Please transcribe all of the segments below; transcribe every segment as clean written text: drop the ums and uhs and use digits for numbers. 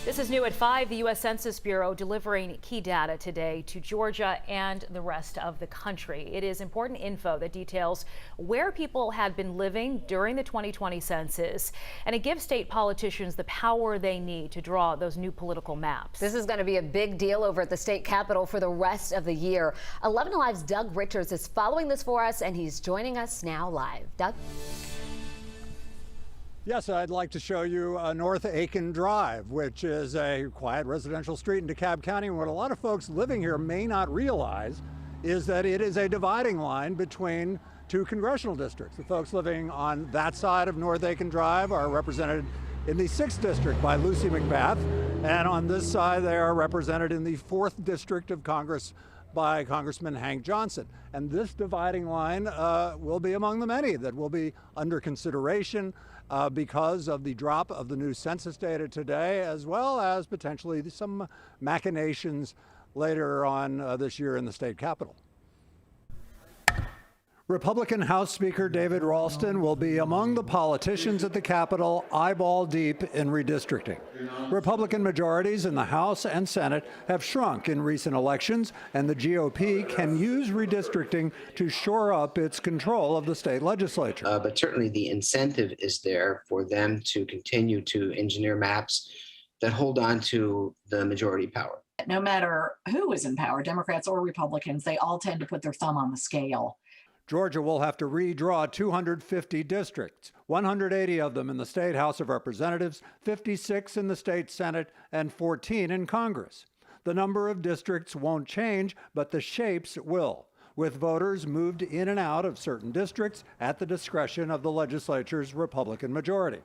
This is new at 5. The U.S. Census Bureau delivering key data today to Georgia and the rest of the country. It is important info that details where people had been living during the 2020 census, and it gives state politicians the power they need to draw those new political maps. This is going to be a big deal over at the state capitol for the rest of the year. 11 Alive's Doug Richards is following this for us, and he's joining us now live. Doug? Yes, I'd like to show you North Aiken Drive, which is a quiet residential street in DeKalb County. And what a lot of folks living here may not realize is that it is a dividing line between two congressional districts. The folks living on that side of North Aiken Drive are represented in the 6th District by Lucy McBath, and on this side they are represented in the 4th District of Congress by Congressman Hank Johnson. And this dividing line will be among the many that will be under consideration because of the drop of the new census data today, as well as potentially some machinations later on this year in the state capitol. Republican House Speaker David Ralston will be among the politicians at the Capitol eyeball deep in redistricting. Republican majorities in the House and Senate have shrunk in recent elections, and the GOP can use redistricting to shore up its control of the state legislature. But certainly the incentive is there for them to continue to engineer maps that hold on to the majority power. No matter who is in power, Democrats or Republicans, they all tend to put their thumb on the scale. Georgia will have to redraw 250 districts, 180 of them in the State House of Representatives, 56 in the State Senate, and 14 in Congress. The number of districts won't change, but the shapes will, with voters moved in and out of certain districts at the discretion of the legislature's Republican majority.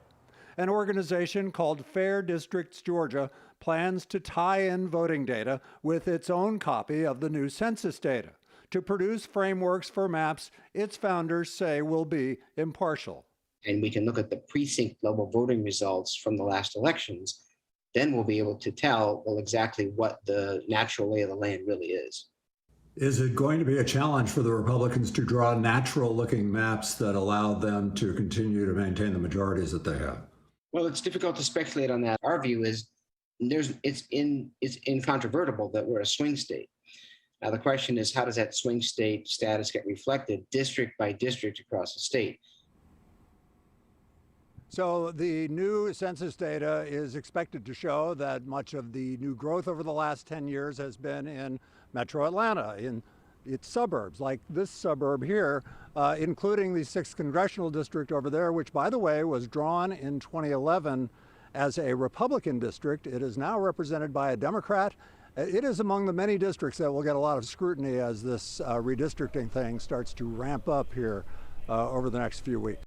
An organization called Fair Districts Georgia plans to tie in voting data with its own copy of the new census data to produce frameworks for maps its founders say will be impartial. And we can look at the precinct level voting results from the last elections. Then we'll be able to tell, well, exactly what the natural lay of the land really is. Is it going to be a challenge for the Republicans to draw natural-looking maps that allow them to continue to maintain the majorities that they have? Well, it's difficult to speculate on that. Our view is it's incontrovertible that we're a swing state. Now, the question is, how does that swing state status get reflected district by district across the state? So the new census data is expected to show that much of the new growth over the last 10 years has been in metro Atlanta, in its suburbs, like this suburb here, including the 6th congressional district over there, which, by the way, was drawn in 2011 as a Republican district. It is now represented by a Democrat. It is among the many districts that will get a lot of scrutiny as this redistricting thing starts to ramp up here over the next few weeks.